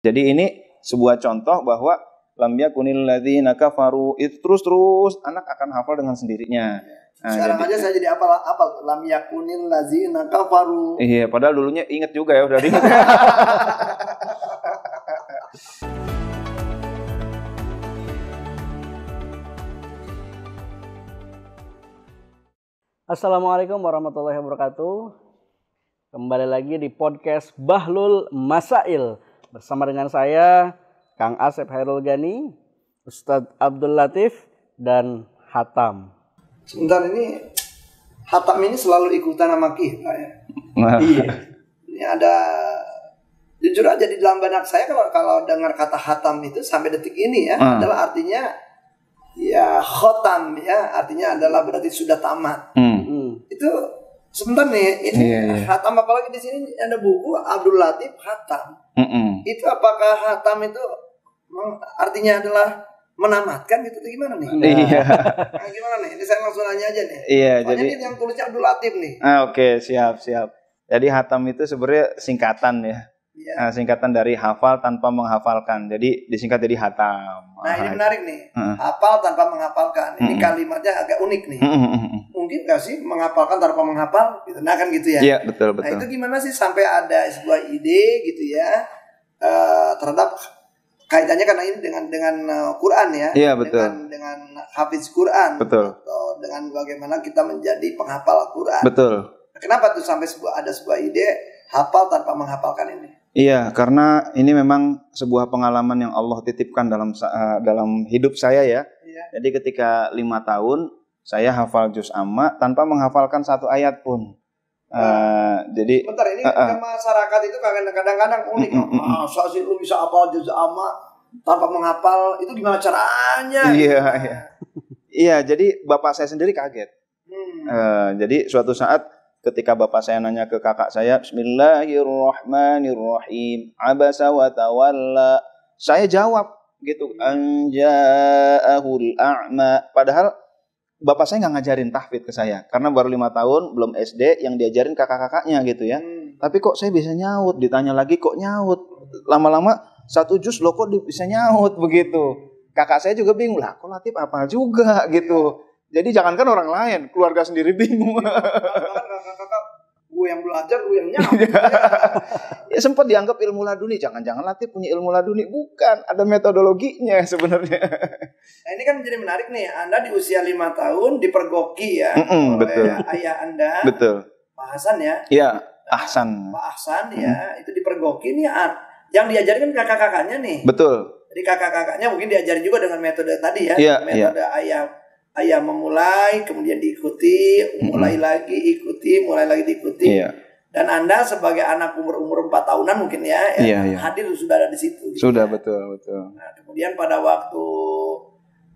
Jadi ini sebuah contoh bahwa lam yakunil ladzina kafaru, itu terus anak akan hafal dengan sendirinya. Nah, sekarang aja saya jadi apal lam yakunil ladzina kafaru. Iya, padahal dulunya inget juga ya, udah inget. Assalamualaikum warahmatullahi wabarakatuh. Kembali lagi di podcast Bahlul Masail bersama dengan saya Kang Asep Hairul Gani, Ustadz Abdul Latif, dan Hatam. Sebentar, ini Hatam ini selalu ikutan sama kita ya. Iya. Ini ada, jujur aja di dalam benak saya kalau dengar kata Hatam itu sampai detik ini ya, adalah artinya ya khotam ya, artinya adalah berarti sudah tamat. Itu sebentar nih, ini Hatam, apalagi di sini ada buku Abdul Latif Hatam. Itu apakah Hatam itu artinya adalah menamatkan gitu atau gimana nih? Iya. Nah, gimana nih? Ini saya langsung nanya aja nih. Iya, soalnya jadi ini yang tulisnya Abdul Latif nih. Oke, siap. Jadi Hatam itu sebenarnya singkatan ya. Iya. Nah, singkatan dari hafal tanpa menghafalkan. Jadi disingkat jadi Hatam. Nah, ini menarik nih. Hafal tanpa menghafalkan. Ini kalimatnya agak unik nih. Mungkin nggak sih menghafalkan tanpa menghafal? Gitu. Nah, kan gitu ya. Iya, betul. Nah, itu gimana sih sampai ada sebuah ide gitu ya terhadap kaitannya karena ini dengan Quran ya. Iya, betul. Dengan hafiz Quran. Betul. Atau dengan bagaimana kita menjadi penghafal Quran. Betul. Kenapa tuh sampai ada sebuah ide hafal tanpa menghafalkan ini? Iya, karena ini memang sebuah pengalaman yang Allah titipkan dalam hidup saya ya. Iya. Jadi ketika 5 tahun saya hafal juz amma tanpa menghafalkan satu ayat pun. Jadi bentar, ini kan masyarakat itu kadang-kadang unik. Masa sih lu bisa hafal juz amma tanpa menghafal, itu gimana caranya? Iya. Iya, jadi bapak saya sendiri kaget. Jadi suatu saat ketika bapak saya nanya ke kakak saya, Bismillahirrahmanirrahim, abasa wa tawalla. Saya jawab gitu, anja'ahul a'ma. Padahal bapak saya nggak ngajarin tahfidz ke saya, karena baru 5 tahun, belum SD, yang diajarin kakak-kakaknya gitu ya. Tapi kok saya bisa nyaut, ditanya lagi kok nyaut. Lama-lama 1 juz loh kok bisa nyaut begitu. Kakak saya juga bingung, lah kok Latif hafal juga gitu. Jadi jangankan orang lain, keluarga sendiri bingung. Kakak, gue yang belajar, gue yang nyaut. Ya sempat dianggap ilmu laduni, jangan-jangan Latif punya ilmu laduni. Bukan, ada metodologinya sebenarnya. Nah, ini kan menjadi menarik nih. Anda di usia 5 tahun dipergoki ya oleh betul. ayah Anda. Betul. Pak Hasan ya. Iya, Ahsan. Pak Ahsan ya, itu dipergoki nih. Yang diajarin kan kakak-kakaknya nih. Betul. Jadi kakak-kakaknya mungkin diajarin juga dengan metode tadi ya. Iya, metode ayah memulai, kemudian diikuti, mulai lagi ikuti, mulai lagi diikuti. Iya. Dan Anda sebagai anak umur 4 tahunan mungkin ya, hadir sudah ada di situ. Sudah, ya. betul. Nah, kemudian pada waktu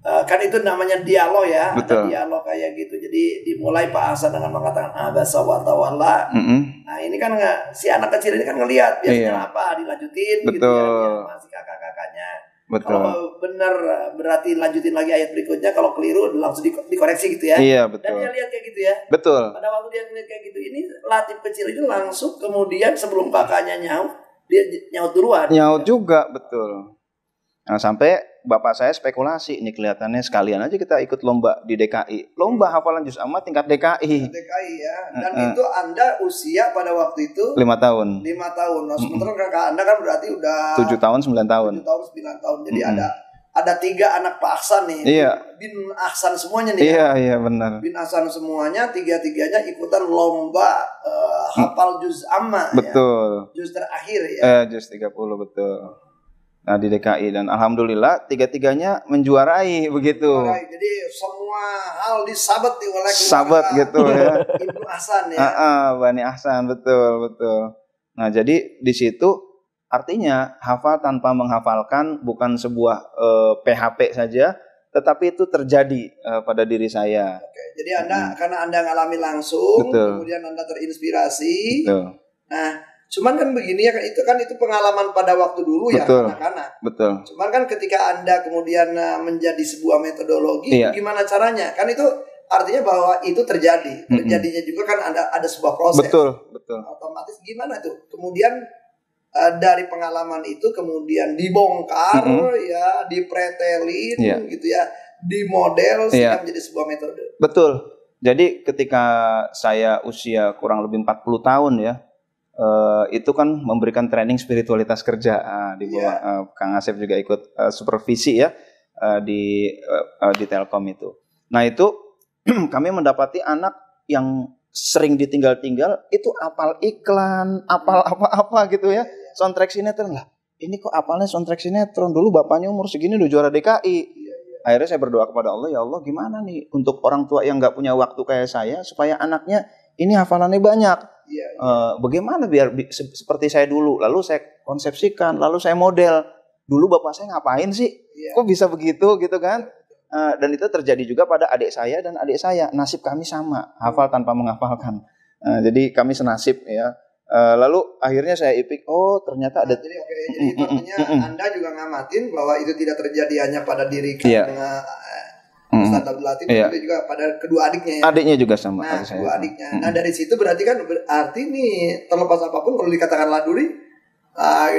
kan itu namanya dialog ya, betul. ada dialog kayak gitu. Jadi dimulai Pak Hasan dengan mengatakan abasa wa tawalla. Nah, ini kan si anak kecil ini kan ngelihat biasanya apa dilanjutin betul. gitu ya, masih kakak-kakaknya. Betul. Kalau benar berarti lanjutin lagi ayat berikutnya, kalau keliru langsung dikoreksi gitu ya. Iya, betul. Dan dia lihat kayak gitu ya. Betul. Pada waktu dia ngeliat kayak gitu, ini Latif kecil itu langsung kemudian sebelum kakaknya nyaut, dia nyaut duluan. Nyaut juga, betul. Nah, sampai bapak saya spekulasi, ini kelihatannya sekalian aja kita ikut lomba di DKI. Lomba hafalan juz amma tingkat DKI. DKI ya. Dan itu Anda usia pada waktu itu 5 tahun. 5 tahun. Nah, sementara kakak Anda kan berarti udah 7 tahun, 9 tahun. 7 tahun, 9 tahun. Jadi ada 3 anak Pak Ahsan nih. Iya. Bin Ahsan semuanya nih. Iya, benar. Bin Ahsan semuanya, 3-3-nya ikutan lomba hafal juz amma. Betul. Ya. Juz terakhir ya. Juz 30, betul. Nah, di DKI, dan alhamdulillah 3-3-nya menjuarai begitu. Jadi semua hal disabat oleh sahabat gitu ya. Ibnu Ahsan ya. Bani Ahsan, betul. Nah, jadi di situ artinya hafal tanpa menghafalkan bukan sebuah PHP saja, tetapi itu terjadi pada diri saya. Oke, jadi karena Anda ngalami langsung, betul. Kemudian Anda terinspirasi. Betul. Nah, cuman kan begini ya, itu pengalaman pada waktu dulu betul. Ya anak-anak. Betul. Cuman kan ketika Anda kemudian menjadi sebuah metodologi, gimana caranya? Kan itu artinya bahwa itu terjadi. Terjadinya juga kan ada sebuah proses. Betul. Otomatis gimana tuh? Kemudian dari pengalaman itu kemudian dibongkar, ya, dipretelin, gitu ya, dimodel sehingga menjadi sebuah metode. Betul. Jadi ketika saya usia kurang lebih 40 tahun ya, itu kan memberikan training spiritualitas kerja di bawah Kang Asep juga ikut supervisi ya di Telkom itu. Nah itu kami mendapati anak yang sering ditinggal-tinggal itu apal iklan, apal apa-apa gitu ya, soundtrack sinetron lah. Ini kok apalnya soundtrack sinetron, dulu bapaknya umur segini udah juara DKI. Akhirnya saya berdoa kepada Allah, ya Allah gimana nih untuk orang tua yang nggak punya waktu kayak saya supaya anaknya ini hafalannya banyak. Bagaimana biar seperti saya dulu, lalu saya konsepsikan, lalu saya model. Dulu bapak saya ngapain sih? Kok bisa begitu gitu kan? Dan itu terjadi juga pada adik saya dan adik saya. Nasib kami sama, hafal tanpa menghafalkan. Jadi kami senasib ya. Lalu akhirnya saya ipik, oh ternyata ada. Jadi itu artinya Anda juga ngamatin bahwa itu tidak terjadi hanya pada diri Ustaz Abdul Latif, itu juga pada kedua adiknya ya. Adiknya juga sama. Nah, kedua adiknya. Nah dari situ berarti nih terlepas apapun kalau dikatakan laduni,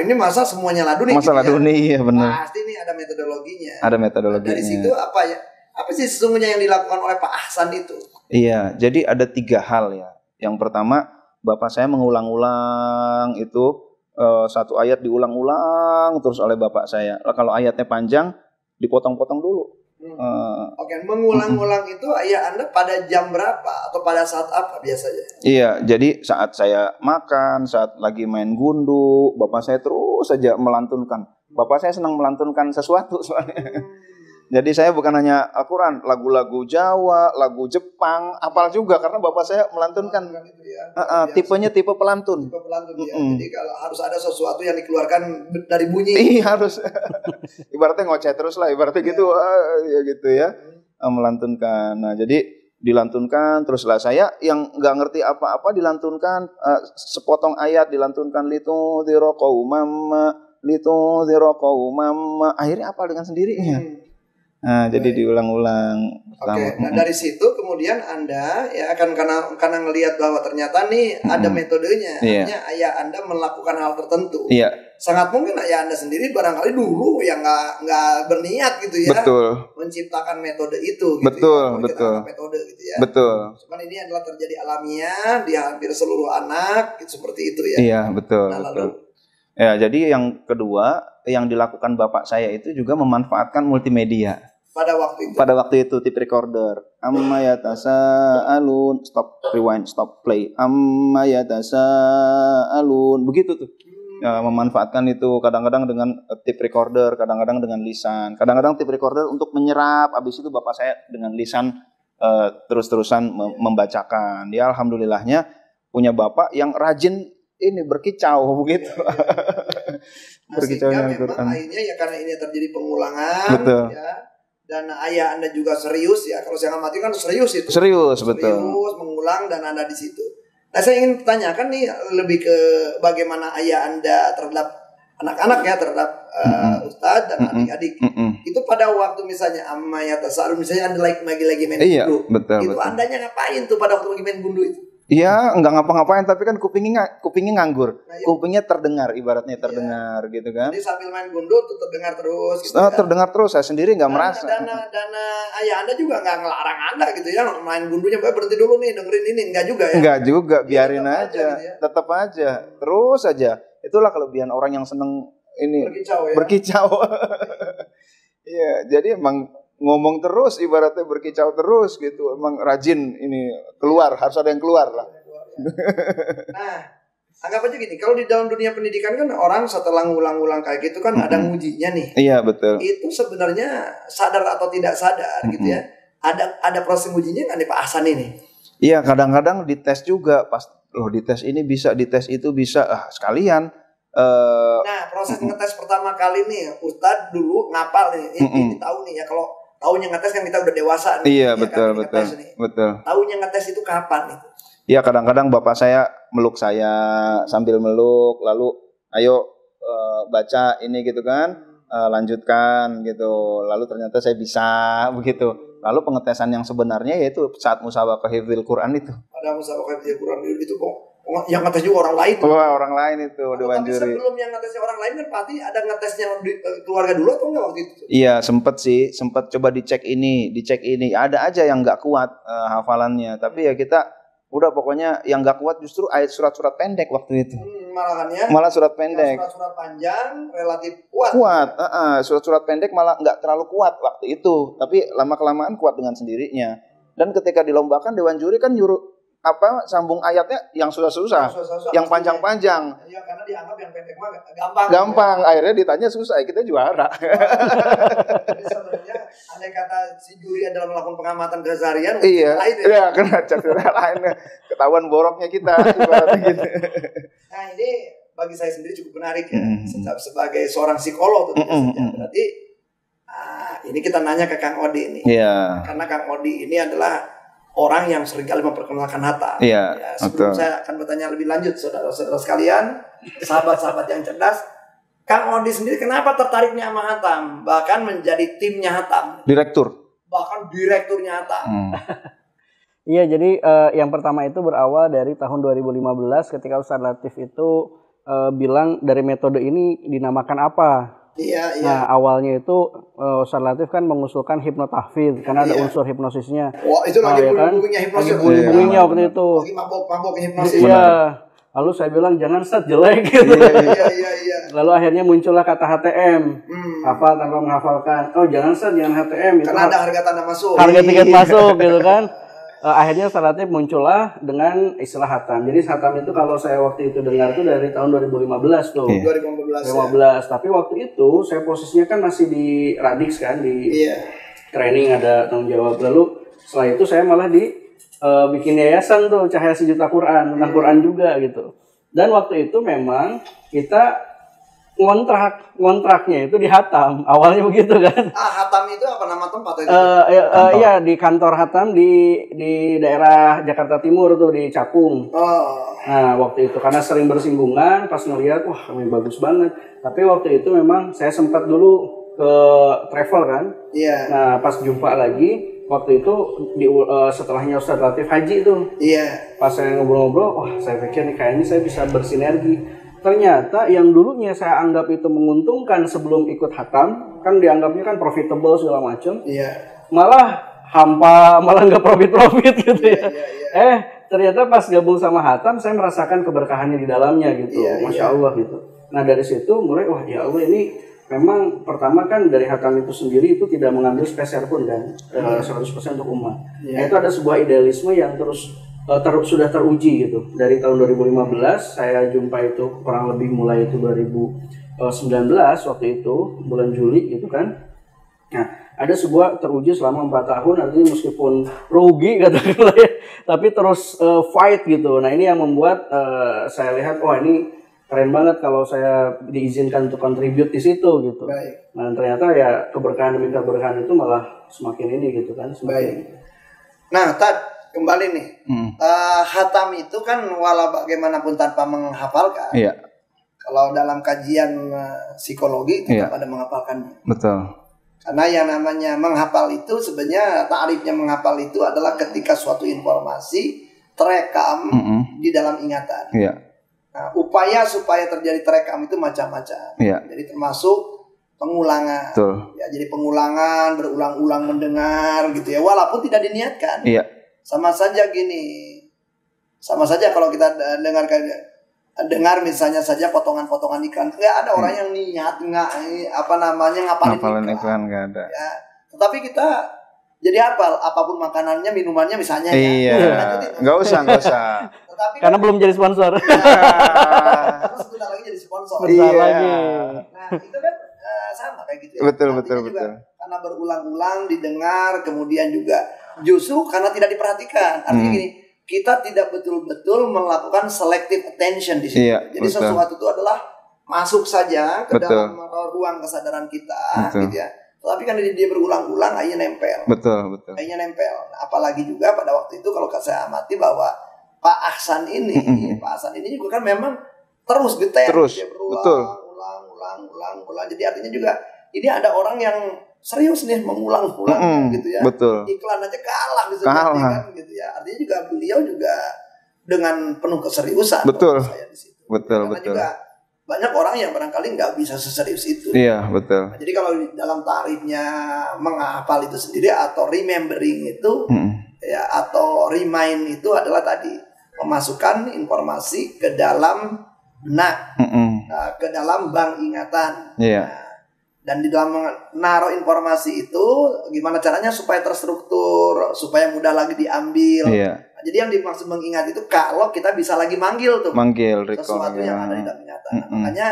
ini masa semuanya laduni. Masa gitu laduni ya benar. Pasti ini ada metodologinya. Ada metodologinya. Dari situ apa sih sesungguhnya yang dilakukan oleh Pak Ahsan itu? Iya, jadi ada 3 hal ya. Yang pertama, bapak saya mengulang-ulang itu satu ayat diulang-ulang terus oleh bapak saya. Kalau ayatnya panjang dipotong-potong dulu. Oke, mengulang-ulang itu ayah Anda pada jam berapa atau pada saat apa biasanya? Iya, jadi saat saya makan, saat lagi main gundu, bapak saya terus saja melantunkan. Bapak saya senang melantunkan sesuatu soalnya. Jadi saya bukan hanya Al-Quran, lagu-lagu Jawa, lagu Jepang, hafal juga karena bapak saya melantunkan. Tipenya tipe pelantun. Tipe pelantun ya. Jadi kalau harus ada sesuatu yang dikeluarkan dari bunyi. Iya harus. Ibaratnya ngoceh terus lah, ibaratnya gitu, ya gitu ya. Melantunkan. Nah jadi dilantunkan teruslah saya yang nggak ngerti apa-apa dilantunkan sepotong ayat dilantunkan litu dirokau akhirnya apa dengan sendirinya. Nah, jadi diulang-ulang. Oke, nah dari situ kemudian Anda ya akan karena ngelihat bahwa ternyata nih ada metodenya, artinya ayah Anda melakukan hal tertentu. Sangat mungkin ayah Anda sendiri barangkali dulu yang nggak berniat gitu ya. Betul. Menciptakan metode itu. Gitu betul, ya. Betul. Metode gitu ya. Betul. Cuman ini adalah terjadi alamiah di hampir seluruh anak, gitu, seperti itu ya. Iya, betul. Nah, lalu ya, jadi yang kedua yang dilakukan bapak saya itu juga memanfaatkan multimedia. Pada waktu itu tape recorder. Amma yatasaalun, stop, rewind, stop, play. Amma yatasaalun. Begitu tuh. Ya, memanfaatkan itu kadang-kadang dengan tape recorder, kadang-kadang dengan lisan. Kadang-kadang tape recorder untuk menyerap, habis itu bapak saya dengan lisan terus-terusan membacakan. Dia alhamdulillahnya punya bapak yang rajin ini berkicau begitu. Berkicau memang Quran. Akhirnya ya karena ini terjadi pengulangan. Betul. Ya. Dan ayah Anda juga serius ya. Kalau saya ngamati kan serius itu. Serius, betul. Serius, mengulang dan Anda di situ. Nah, saya ingin tanyakan nih lebih ke bagaimana ayah Anda terhadap anak-anak ya, terhadap Ustadz dan adik-adik. Itu pada waktu misalnya amma yatasaalun, misalnya Anda lagi main gundu. Betul, itu Andanya ngapain tuh pada waktu lagi main gundu itu? Iya, enggak ngapa-ngapain tapi kan kupingnya nganggur. Nah, kupingnya terdengar, ibaratnya terdengar gitu kan. Jadi sambil main gundu tuh terdengar terus gitu. Terdengar terus, saya sendiri enggak merasa. Dana ayah Anda juga enggak ngelarang Anda gitu ya, main gundunya berhenti dulu nih, dengerin ini, enggak juga ya. Enggak juga, biarin aja. Gitu ya? Tetap aja. Terus aja. Itulah kelebihan orang yang seneng ini berkicau. Iya, jadi emang ngomong terus, ibaratnya berkicau terus gitu. Emang rajin ini keluar, harus ada yang keluar lah. Nah, anggap aja gini, kalau di dalam dunia pendidikan kan orang setelah ngulang-ulang kayak gitu kan ada ngujinya nih. Iya, betul. Itu sebenarnya sadar atau tidak sadar gitu ya. Ada proses ngujinya kan nih Pak Ahsan ini. Iya, kadang-kadang dites juga, pas dites ini bisa, dites itu bisa, sekalian. Nah, proses ngetes pertama kali nih, Ustadz dulu ngapal nih, ini tahu nih ya, kalau tahunya ngetes kan kita udah dewasa nih. Iya, betul. Tahunya ngetes itu kapan itu? Iya, kadang-kadang bapak saya meluk saya sambil meluk, lalu ayo baca ini gitu kan, lanjutkan gitu. Lalu ternyata saya bisa begitu. Lalu pengetesan yang sebenarnya yaitu saat musabaqah hifdzil Quran itu. Pada musabaqah hifdzil Quran itu kok yang ngetes juga orang lain. Wah, orang lain itu Dewan Tapi Juri. sebelum yang ngetesnya orang lain kan pasti ada ngetesnya keluarga dulu atau enggak waktu itu? Iya, sempat coba dicek ini. Ada aja yang nggak kuat hafalannya. Tapi ya kita udah pokoknya yang nggak kuat justru ayat surat-surat pendek waktu itu. Malah surat pendek. Surat-surat panjang relatif kuat. Surat-surat pendek malah nggak terlalu kuat waktu itu. Tapi lama-kelamaan kuat dengan sendirinya. Dan ketika dilombakan Dewan Juri kan nyuruh sambung ayatnya yang susah-susah, yang panjang-panjang. Iya, karena dianggap yang pendek mah gampang. Gampang, akhirnya ditanya susah, kita juara. Jadi sebenarnya andai kata si juri adalah melakukan pengamatan keseharian, iya, lain ya. Iya, kena cedera lain, ketahuan boroknya kita. Gitu. Nah ini bagi saya sendiri cukup menarik ya, sebagai seorang psikolog tentu saja. Berarti ini kita nanya ke Kang Odi ini, karena Kang Odi ini adalah orang yang seringkali memperkenalkan hatam. Iya, sebelum saya akan bertanya lebih lanjut, saudara-saudara sekalian, sahabat-sahabat yang cerdas, Kang Odi sendiri kenapa tertariknya sama hatam, bahkan menjadi timnya hatam, bahkan direkturnya hatam. Iya, jadi yang pertama itu berawal dari tahun 2015 ketika Ustadz Latif itu bilang dari metode ini dinamakan apa. Iya. Nah awalnya itu Ustadz Latif kan mengusulkan hipnotahfidz karena ada unsur hipnosisnya. Wah itu lagi booming-boomingnya hipnosis. Lagi booming-boomingnya waktu itu. Lagi mabok-maboknya hipnosis. Iya. Lalu saya bilang jangan Ustadz, jelek gitu. Iya. Lalu akhirnya muncullah kata HTM, hafal tanpa menghafalkan. Oh jangan Ustadz, jangan HTM. Karena ada harga tanda masuk. Harga tiket masuk gitu kan. Akhirnya Ustadz Latif muncullah dengan istilah hatam. Jadi hatam itu kalau saya waktu itu dengar itu dari tahun 2015 tuh. 2015. Ya. Tapi waktu itu saya posisinya kan masih di Radix kan, di training ada tanggung jawab. Lalu setelah itu saya malah bikin yayasan tuh Cahaya Sejuta Quran, tentang Quran juga gitu. Dan waktu itu memang kita ngontraknya itu di Hatam, awalnya begitu kan. Hatam itu apa nama tempat itu? Iya di kantor Hatam di daerah Jakarta Timur tuh di Cakung. Nah waktu itu karena sering bersinggungan, pas ngeliat wah ini bagus banget. Tapi waktu itu memang saya sempat dulu ke travel kan. Iya. Nah pas jumpa lagi waktu itu setelahnya Ustadz Latif Haji tuh. Iya. Pas saya ngobrol-ngobrol, wah saya pikir nih kayaknya saya bisa bersinergi. Ternyata yang dulunya saya anggap itu menguntungkan sebelum ikut hatam, kan dianggapnya kan profitable segala macam. Iya. Malah hampa, malah nggak profit gitu ya. Iya. Ternyata pas gabung sama hatam, saya merasakan keberkahannya di dalamnya gitu. Masya Allah gitu. Nah dari situ mulai, wah ya Allah ini memang pertama kan dari hatam itu sendiri itu tidak mengambil spesial pun kan, 100% untuk umat. Nah, itu ada sebuah idealisme yang terus sudah teruji gitu. Dari tahun 2015 saya jumpa itu kurang lebih mulai itu 2019 waktu itu bulan Juli gitu kan. Nah ada sebuah teruji selama 4 tahun, artinya meskipun rugi katakanlah ya, tapi terus fight gitu. Nah ini yang membuat saya lihat wah ini keren banget kalau saya diizinkan untuk kontribut di situ gitu. Baik. Nah ternyata ya keberkahan demi keberkahan itu malah semakin ini gitu kan. Baik. Nah kembali nih, hatam itu kan walau bagaimanapun tanpa menghafalkan. Iya. Kalau dalam kajian psikologi tetap ada menghafalkannya. Betul. Karena yang namanya menghafal itu sebenarnya ta'rifnya menghafal itu adalah ketika suatu informasi terekam di dalam ingatan. Iya. Nah, upaya supaya terjadi terekam itu macam-macam. Iya. Jadi termasuk pengulangan. Betul. Ya, jadi pengulangan, berulang-ulang mendengar gitu ya, walaupun tidak diniatkan. Iya. Sama saja kalau kita dengar misalnya saja potongan-potongan iklan, nggak ada orang yang niat ngapalin iklan nggak ada. Ya, tetapi kita jadi hafal apapun makanannya, minumannya misalnya. Iya. Nggak usah. Tetapi karena belum jadi sponsor. Terus sebentar lagi jadi sponsor. Lagi. Nah itu kan sama kayak gitu. Ya. Betul. Karena berulang-ulang didengar, kemudian juga justru karena tidak diperhatikan. Artinya gini, kita tidak betul-betul melakukan selective attention di situ. Iya, jadi sesuatu itu adalah masuk saja ke dalam ruang kesadaran kita, gitu ya. Tapi kan dia berulang-ulang, akhirnya nempel. Betul. Akhirnya nempel. Nah, apalagi juga pada waktu itu kalau saya amati bahwa Pak Ahsan ini juga kan memang terus geter. Dia berulang. Jadi artinya juga ini ada orang yang serius nih mengulang-ulang gitu ya. Betul. Iklan aja kalah bisa kan gitu ya. Artinya juga beliau juga dengan penuh keseriusan. Betul. Saya di situ. Betul, Karena betul. juga banyak orang yang barangkali nggak bisa seserius itu. Iya, betul. Nah, jadi kalau dalam tarifnya menghafal itu sendiri atau remembering itu ya atau remind itu adalah tadi memasukkan informasi ke dalam benak, ke dalam bank ingatan. Iya. Nah, dan di dalam menaruh informasi itu gimana caranya supaya terstruktur, supaya mudah lagi diambil. Iya. Nah, jadi yang dimaksud mengingat itu kalau kita bisa lagi manggil tuh sesuatu yang ada di dalam ingatan. Nah, makanya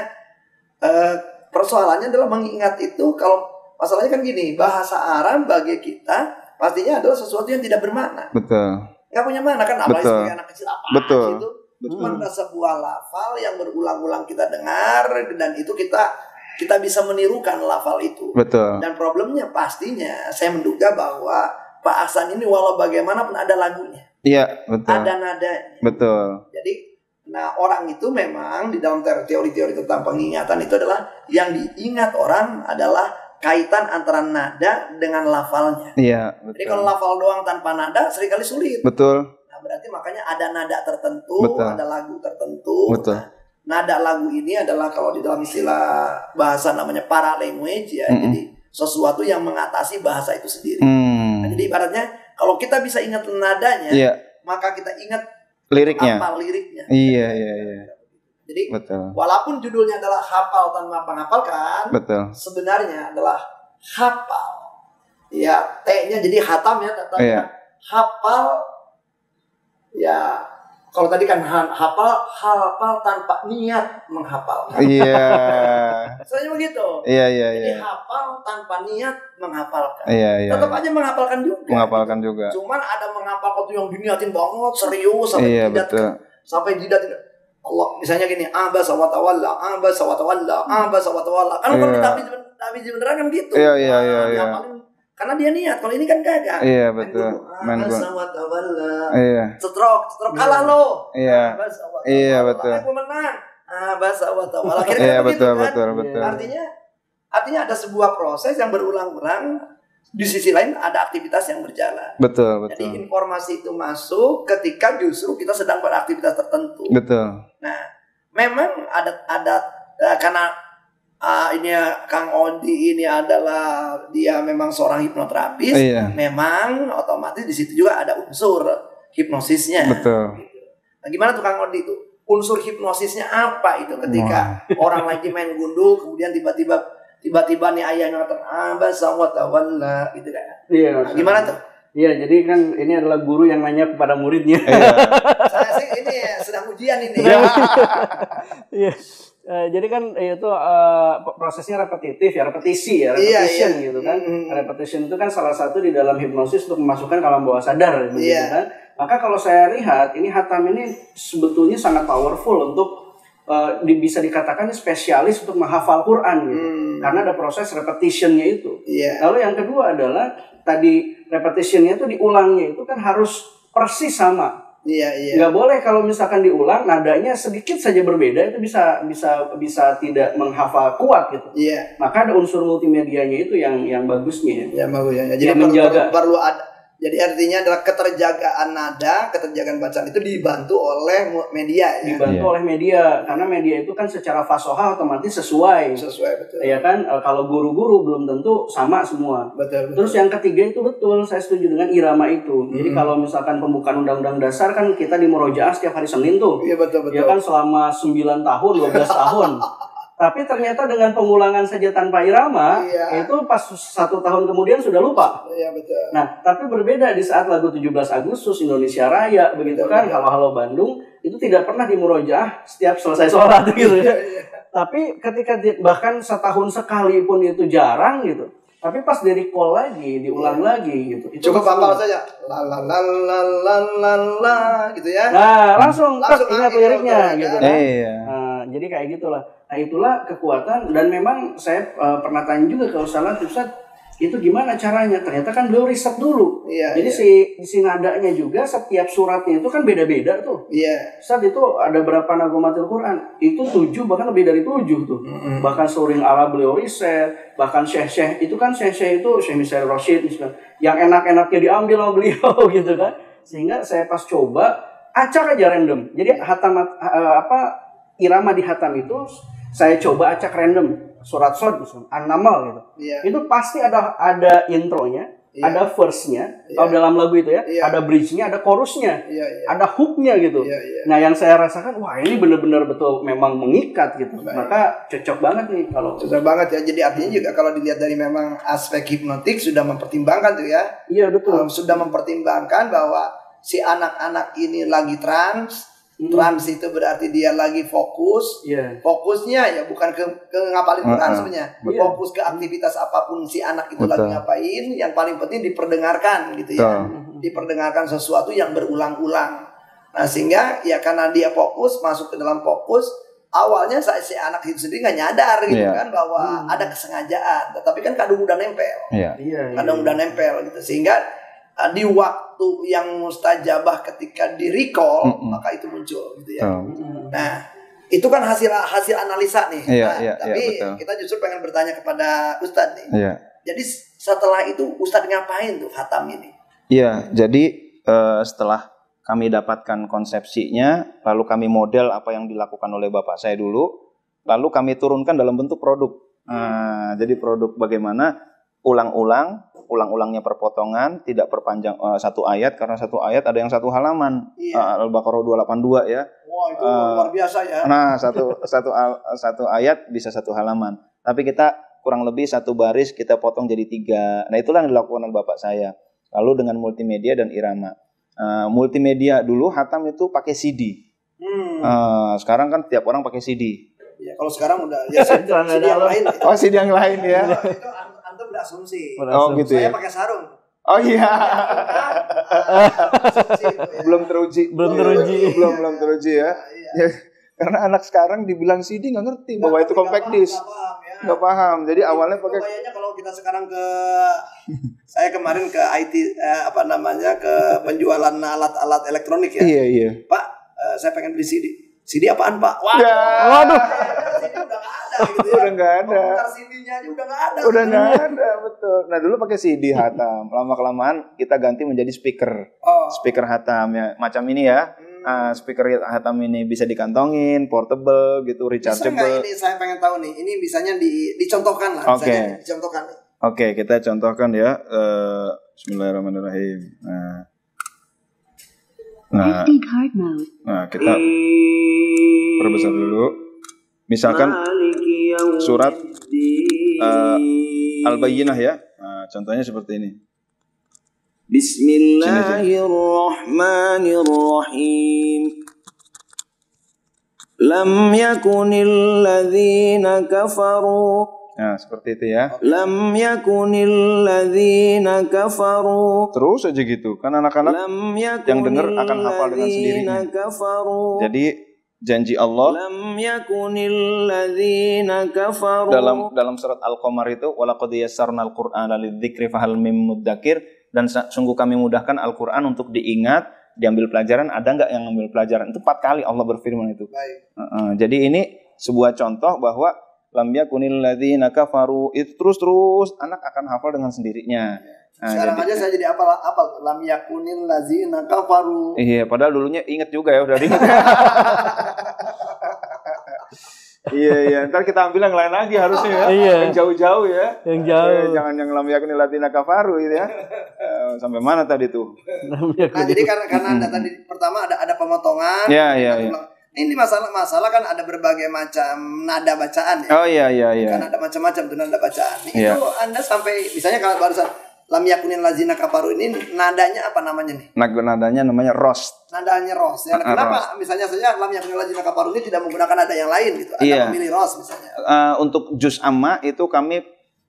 persoalannya adalah mengingat itu. Kalau masalahnya kan gini, bahasa Arab bagi kita pastinya adalah sesuatu yang tidak bermakna. Betul. Nggak punya makna kan, apalagi Betul. sebagai anak kecil apa Betul. gitu. Cuma ada sebuah lafal yang berulang-ulang kita dengar dan itu kita bisa menirukan lafal itu. Betul. Dan problemnya pastinya saya menduga bahwa Pak Hasan ini walau bagaimanapun ada lagunya. Iya, betul. Ada nadanya. Betul. Jadi orang itu memang di dalam teori-teori tentang pengingatan itu adalah yang diingat orang adalah kaitan antara nada dengan lafalnya. Iya, betul. Jadi kalau lafal doang tanpa nada seringkali sulit. Betul. Nah, berarti makanya ada nada tertentu, Betul. ada lagu tertentu. Betul. Nah, nada lagu ini adalah kalau di dalam istilah bahasa namanya paralanguage ya. Jadi sesuatu yang mengatasi bahasa itu sendiri. Nah, jadi ibaratnya kalau kita bisa ingat nadanya, maka kita ingat liriknya. hafal liriknya. Iya. Jadi Betul. walaupun judulnya adalah hafal tanpa menghafalkan, Betul. sebenarnya adalah hafal. Ya, T-nya jadi hatam ya, Iya. hafal. Ya, kalau tadi kan hafal tanpa niat menghafal. Iya. Soalnya begitu. Iya. Jadi hafal tanpa niat menghafalkan. Iya. Tetap aja menghafalkan juga. Menghafalkan juga. Cuman ada menghafalkan tuh yang diniatin banget, serius sampai Iya, tidak betul. sampai tidak Allah misalnya gini, abasa wa tawalla. Kan kalau kita habis beneran kan gitu. Iya. Karena dia niat, kalau ini kan kagak. Iya, betul. Main gun. Abasa wa tawalla. Iya. Stroke kalah lo. Iya. Abasa wa tawalla. Iya, betul. Aku menang. Abasa wa tawalla. Iya, Kira-kira betul. begitu kan? Artinya ada sebuah proses yang berulang-ulang. Di sisi lain ada aktivitas yang berjalan. Betul. Jadi informasi itu masuk ketika justru kita sedang beraktivitas tertentu. Betul. Nah, memang ada karena ini Kang Odi ini adalah dia memang seorang hipnoterapis. Iya. Memang otomatis di situ juga ada unsur hipnosisnya. Betul. Nah, gimana tuh Kang Odi itu? Unsur hipnosisnya apa itu ketika orang lagi main gundu kemudian tiba-tiba nih ayahnya ngatakan abasa wa tawalla gitu kan. Iya. Nah, gimana tuh? Iya, jadi kan ini adalah guru yang nanya kepada muridnya. Saya sih ini sedang ujian ini. Iya. Jadi kan itu prosesnya repetisi Iya. gitu kan. Repetition itu kan salah satu di dalam hipnosis untuk memasukkan ke alam bawah sadar gitu kan. Maka kalau saya lihat ini hatam ini sebetulnya sangat powerful untuk bisa dikatakan spesialis untuk menghafal Quran gitu. Karena ada proses repetitionnya itu. Lalu yang kedua adalah tadi repetitionnya itu diulangnya itu kan harus persis sama. Nggak boleh kalau misalkan diulang nadanya sedikit saja berbeda itu bisa tidak menghafal kuat gitu. Maka ada unsur multimedianya itu yang bagusnya. Ya bagus ya. Jadi yang menjaga. perlu ada. Jadi artinya adalah keterjagaan nada, keterjagaan bacaan itu dibantu oleh media ya. Dibantu oleh media karena media itu kan secara fasohah otomatis sesuai betul. Ya kan kalau guru-guru belum tentu sama semua. Betul. Terus yang ketiga itu betul saya setuju dengan irama itu. Jadi kalau misalkan pembukaan undang-undang dasar kan kita di murojaah setiap hari Senin tuh. Iya betul. Ya kan selama 9 tahun, 12 tahun. Tapi ternyata dengan pengulangan saja tanpa irama, itu pas 1 tahun kemudian sudah lupa. Iya betul. Nah, tapi berbeda di saat lagu 17 Agustus Indonesia Raya, begitu kan, Halo-Halo Bandung, itu tidak pernah di murojaah setiap selesai sholat gitu ya. Tapi ketika bahkan setahun sekali pun itu jarang gitu. Tapi pas di recall lagi, diulang lagi gitu. Itu cukup hafal saja. La la la la la la la gitu ya. Nah, langsung ingat liriknya gitu kan. Iya. Jadi kayak gitulah. Nah, itulah kekuatan dan memang saya pernah tanya juga ke Ustaz, itu gimana caranya? Ternyata kan beliau riset dulu. Jadi si nadanya juga setiap suratnya itu kan beda-beda tuh. Ustaz itu ada berapa nagomatil Quran? Itu 7 bahkan lebih dari 7 tuh. Bahkan suring ala beliau riset, bahkan syekh-syekh itu kan syekh-syekh itu Syekh Misal Rashid misalnya, yang enak-enaknya diambil sama beliau gitu kan. Sehingga saya pas coba acak aja random. Jadi hatam irama di hatam itu saya coba acak random, surat Shad misalnya, An-Naml gitu. Iya. Itu pasti ada intronya, Iya. ada verse-nya, Iya. kalau dalam lagu itu ya, Iya. ada bridge-nya, ada chorus-nya, Iya, iya. ada hook-nya gitu. Iya, iya. Nah, yang saya rasakan, wah ini benar-benar betul memang mengikat gitu. Baik. Maka cocok banget nih kalau Sudah banget ya. Jadi artinya juga kalau dilihat dari memang aspek hipnotik sudah mempertimbangkan tuh ya. iya betul. Sudah mempertimbangkan bahwa si anak-anak ini lagi trans. Trans itu berarti dia lagi fokus. Iya. Fokusnya ya bukan ke ngapalin Quran sebenarnya. Betul. Fokus ke aktivitas apapun si anak itu lagi Betul. ngapain. Yang paling penting diperdengarkan gitu ya. Betul. Diperdengarkan sesuatu yang berulang-ulang. Nah sehingga ya karena dia fokus, masuk ke dalam fokus, awalnya si anak itu sendiri nggak nyadar gitu Iya. kan bahwa ada kesengajaan. Tetapi kan kadung udah nempel. Iya. Iya. Kadang udah nempel gitu. Sehingga di waktu yang mustajabah ketika di recall, maka itu muncul gitu ya. Nah, itu kan hasil analisa nih. Iya, Nah, iya, tapi iya, betul. kita justru pengen bertanya kepada Ustadz nih. Iya. Jadi setelah itu Ustadz ngapain tuh khatam ini? Iya, jadi setelah kami dapatkan konsepsinya, lalu kami model apa yang dilakukan oleh bapak saya dulu, lalu kami turunkan dalam bentuk produk. Nah, jadi produk bagaimana ulangnya perpotongan, tidak perpanjang satu ayat, karena satu ayat ada yang satu halaman. Iya. Al-Baqarah 282 ya. Wah itu luar biasa ya. Nah, satu ayat bisa satu halaman. Tapi kita kurang lebih satu baris kita potong jadi 3. Nah, itulah yang dilakukan oleh bapak saya. Lalu dengan multimedia dan irama. Multimedia dulu hatam itu pakai CD. Sekarang kan tiap orang pakai CD. Ya kalau sekarang udah ya CD yang lain. Oh, CD yang lain ya. Itu antum berasumsi. Oh, gitu Saya ya. pakai sarung. Oh iya. Asumsi itu ya. Belum teruji. Belum teruji. Belum teruji ya. Ya, karena anak sekarang dibilang CD nggak ngerti bahwa itu compact disc. Nggak paham. Jadi awalnya pakai. Kayaknya kalau kita sekarang saya kemarin ke IT ke penjualan alat-alat elektronik ya. Iya. Pak, saya pengen beli CD. CD apaan Pak? Wah, Ya. Waduh. CD udah nggak ada gitu ya. Udah nggak ada. Komentar CD-nya aja udah nggak ada. Udah nggak ada, betul. Nah dulu pakai CD hatam. Lama-kelamaan kita ganti menjadi speaker. Speaker hatam ya. Macam ini ya. Speaker hatam ini bisa dikantongin, portable gitu, Bisa nggak rechargeable. ini saya pengen tahu nih. Ini bisanya dicontohkan lah. Oke. Misalnya dicontohkan nih. Oke, kita contohkan ya. Bismillahirrahmanirrahim. Nah, kita perbesar dulu. Misalkan surat Al-Bayyinah ya. Nah, contohnya seperti ini. Bismillahirrahmanirrahim. Lam yakunil ladzina kafaru. Nah, seperti itu ya. Lam yakunil ladzina kafaru. Terus aja gitu. Kan anak-anak Lam yang dengar akan hafal dengan sendirinya. kafaru. Jadi janji Allah Lam yakunil ladzina kafaru. dalam surat Al-Qamar itu walaqad yassarnal Qur'ana lidzikri fahal mim mudzakir, dan sungguh kami mudahkan Al-Qur'an untuk diingat, diambil pelajaran. Ada nggak yang ngambil pelajaran? Itu 4 kali Allah berfirman itu. Baik. Jadi ini sebuah contoh bahwa lam yakunil ladzina kafaru, itu terus anak akan hafal dengan sendirinya. Nah, Sekarang aja saya jadi apal lam yakunil ladzina kafaru. Iya, padahal dulunya inget juga ya, udah inget. Iya, ntar kita ambil yang lain lagi harusnya ya. Iya. Yang jauh-jauh ya. Yang jauh. Iya, jangan yang lam yakunil ladzina kafaru itu ya. Sampai mana tadi tuh? Nah, jadi karena Anda tadi pertama ada pemotongan. Iya. Ini masalah kan ada berbagai macam nada bacaan ya. Oh iya. Kan ada macam-macam tuh nada bacaan. Iya. Itu Anda sampai misalnya kalau barusan lam yakunil ladzina kafaru ini nadanya apa namanya nih? Nadanya namanya rost. Nadanya ros. Ya, kenapa misalnya saja lam yakunil ladzina kafaru ini tidak menggunakan nada yang lain gitu? Anda Iya. memilih ros misalnya. Untuk juz amma itu kami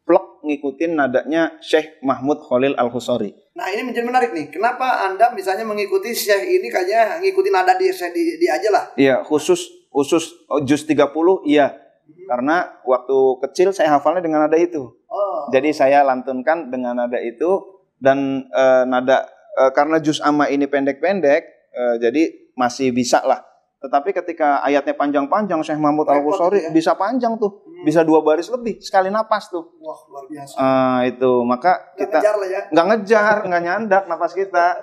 plok ngikutin nadanya Syekh Mahmud Khalil Al-Husari. Nah ini menjadi menarik nih. Kenapa Anda misalnya mengikuti Syekh ini kayaknya ngikutin nada di aja lah? Iya, khusus juz 30 iya. Karena waktu kecil saya hafalnya dengan nada itu. Jadi saya lantunkan dengan nada itu, dan karena juz amma ini pendek-pendek, jadi masih bisa lah. Tetapi ketika ayatnya panjang-panjang, Syekh Mahmud Al-Husari bisa panjang tuh, bisa 2 baris lebih sekali napas tuh. Wah luar biasa. Itu maka kita Nggak ngejar lah ya. nggak ngejar, nggak nyandak napas kita.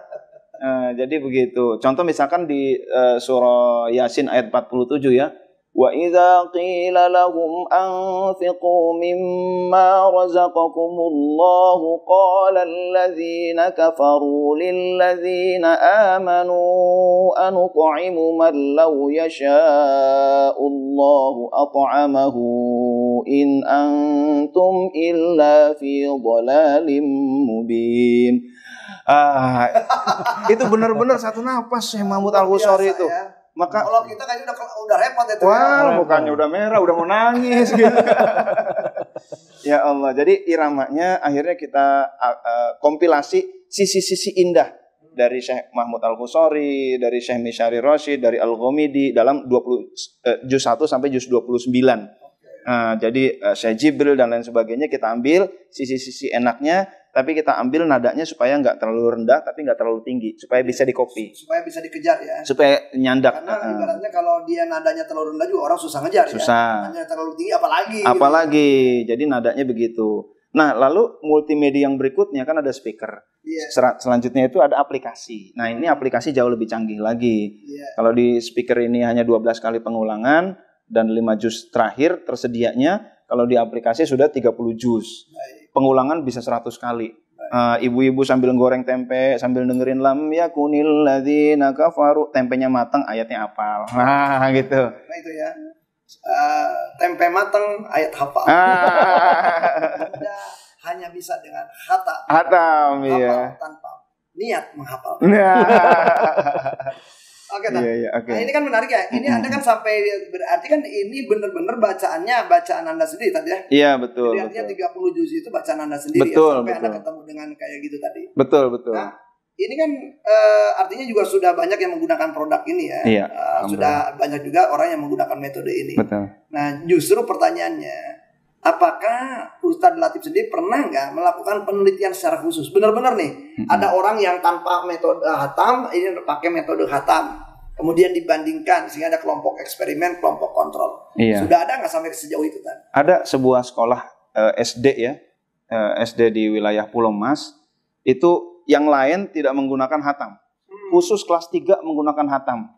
Jadi begitu. Contoh misalkan di surah Yasin ayat 47 ya. Wa idza qila lahum anfiqu mimma razaqakumullahu qala alladzina kafaru lilladzina amanu anut'imu man law yasha'ullahu at'amahu in antum illa fi dhalalin mubin. Itu benar-benar satu napas Syekh Mahmud Al-Ghusari itu. Ya. Maka kalau kita kayaknya udah repot itu. Wah, mukanya udah merah, udah mau nangis gitu. Ya Allah. Jadi iramanya akhirnya kita kompilasi sisi-sisi indah dari Syekh Mahmud Al-Ghusari, dari Syekh Misyari Rasyid, dari Al-Ghomidi dalam juz 1 sampai juz 29. Jadi Syekh Jibril dan lain sebagainya kita ambil sisi-sisi enaknya, tapi kita ambil nadanya supaya nggak terlalu rendah, tapi nggak terlalu tinggi, supaya bisa dikopi, supaya bisa dikejar ya, supaya nyandak. Karena ibaratnya kalau dia nadanya terlalu rendah juga orang susah ngejar. Susah. Nadanya terlalu tinggi apalagi. Gitu. Jadi nadanya begitu. Nah, lalu multimedia yang berikutnya kan ada speaker. Selanjutnya itu ada aplikasi. Nah, ini aplikasi jauh lebih canggih lagi. Kalau di speaker ini hanya 12 kali pengulangan dan 5 juz terakhir tersedianya, kalau di aplikasi sudah 30 juz. Pengulangan bisa 100 kali. Ibu-ibu sambil goreng tempe, sambil dengerin lam yakunil ladzina kafaru, tempenya matang, ayatnya hafal. Nah, gitu. Nah, itu ya. Tempe matang, ayat hafal. Hanya bisa dengan hatam, iya. Tanpa niat menghafal. Oke, okay. Nah ini kan menarik ya. Ini Anda kan sampai berarti kan ini benar-benar bacaan Anda sendiri tadi ya. Iya, betul. Jadi artinya 30 juz itu bacaan Anda sendiri betul, ya, sampai betul. Anda ketemu dengan kayak gitu tadi. Betul. Nah, ini kan artinya juga sudah banyak yang menggunakan produk ini ya. Iya. Sudah banyak juga orang yang menggunakan metode ini. Betul. Nah, justru pertanyaannya, apakah Ustadz Latif sendiri pernah nggak melakukan penelitian secara khusus? Benar-benar nih, ada orang yang tanpa metode hatam, ini pakai metode hatam. Kemudian dibandingkan sehingga ada kelompok eksperimen, kelompok kontrol. Iya. Sudah ada nggak sampai sejauh itu kan? Ada sebuah sekolah SD ya, SD di wilayah Pulau Mas, itu yang lain tidak menggunakan hatam. Khusus kelas 3 menggunakan hatam.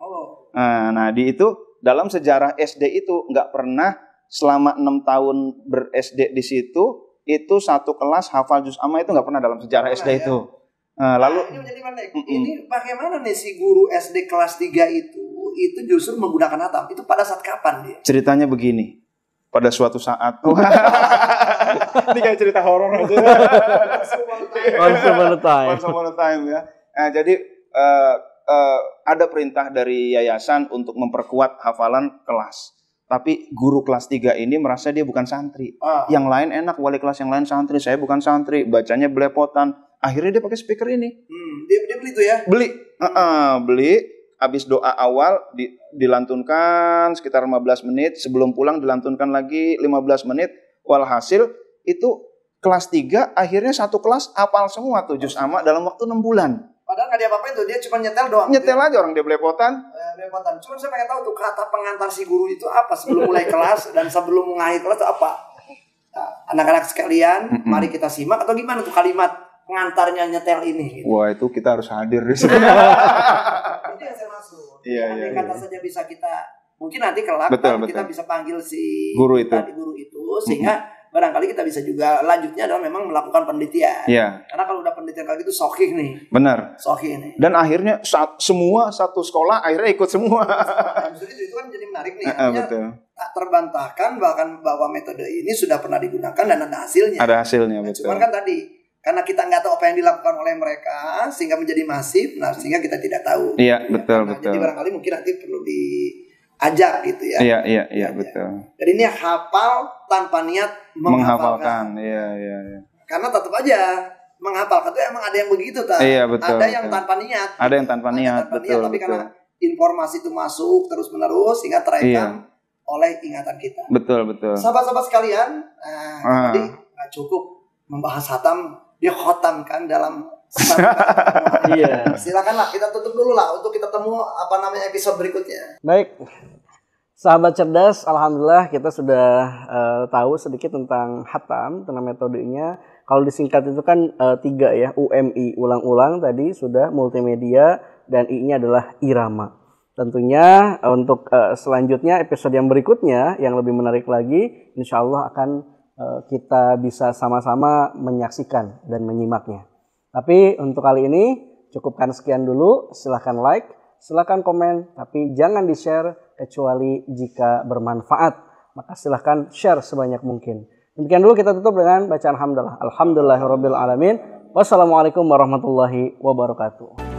Nah, di itu dalam sejarah SD itu nggak pernah selama 6 tahun ber-SD di situ, itu satu kelas hafal juz amma itu nggak pernah dalam sejarah SD ya? Itu. Lalu ini menjadi menarik. Ini bagaimana nih si guru SD kelas 3 itu justru menggunakan hatam? Itu pada saat kapan dia? Ceritanya begini. Pada suatu saat. Ini kayak cerita horor aja. Once upon a time ya. Nah, jadi ada perintah dari yayasan untuk memperkuat hafalan kelas. Tapi guru kelas 3 ini merasa dia bukan santri. Yang lain enak, wali kelas yang lain santri. Saya bukan santri, bacanya belepotan. Akhirnya dia pakai speaker ini. Dia beli itu ya? Beli. Beli. Habis doa awal dilantunkan sekitar 15 menit. Sebelum pulang dilantunkan lagi 15 menit. Walhasil itu kelas 3 akhirnya satu kelas hafal semua tuh juz amma dalam waktu 6 bulan. Padahal nggak diapa-apain tuh, dia cuma nyetel doang. Nyetel aja, orang dia belepotan. Belepotan. Cuma saya pengen tahu tuh kata pengantar si guru itu apa sebelum mulai kelas dan sebelum mengakhiri kelas itu apa? Nah, anak-anak sekalian, mari kita simak atau gimana tuh kalimat pengantarnya nyetel ini. Gitu. Wah, itu kita harus hadir di sini. Itu yang saya maksud. Iya. Kata saja bisa kita, mungkin nanti kelak kita bisa panggil si guru itu sehingga barangkali kita bisa juga lanjutnya adalah memang melakukan penelitian. Iya. Karena kalau udah penelitian kayak gitu sahih nih. Benar. Sahih nih. Dan akhirnya semua satu sekolah akhirnya ikut semua. Itu kan jadi menarik nih. Betul. Tak terbantahkan bahkan bahwa metode ini sudah pernah digunakan dan ada hasilnya. Ada hasilnya, betul. Cuman kan tadi karena kita nggak tahu apa yang dilakukan oleh mereka sehingga menjadi masif, nah sehingga kita tidak tahu. Iya, betul. Jadi barangkali mungkin nanti perlu diajak gitu ya. Iya, betul. Jadi ini hafal tanpa niat menghafalkan. Iya. Karena tetap aja menghafalkan itu emang ada yang begitu tak? Iya, betul. Ada yang tanpa niat. Ada yang tanpa niat, betul. Tapi karena informasi itu masuk terus menerus sehingga terekam oleh ingatan kita. Betul. Sahabat-sahabat sekalian, tadi nggak cukup membahas hatam, dia khotam kan dalam Iya. Silakanlah kita tutup dulu lah untuk kita temu episode berikutnya. Baik. Sahabat cerdas, alhamdulillah kita sudah tahu sedikit tentang khatam, tentang metodenya. Kalau disingkat itu kan 3 ya, UMI, ulang-ulang tadi sudah, multimedia, dan I-nya adalah irama. Tentunya untuk selanjutnya episode yang berikutnya yang lebih menarik lagi, insya Allah akan kita bisa sama-sama menyaksikan dan menyimaknya. Tapi untuk kali ini cukupkan sekian dulu, silahkan like, silahkan komen, tapi jangan di-share kecuali jika bermanfaat. Maka silahkan share sebanyak mungkin. Demikian dulu, kita tutup dengan bacaan hamdalah. Alhamdulillahirabbil alamin. Wassalamualaikum warahmatullahi wabarakatuh.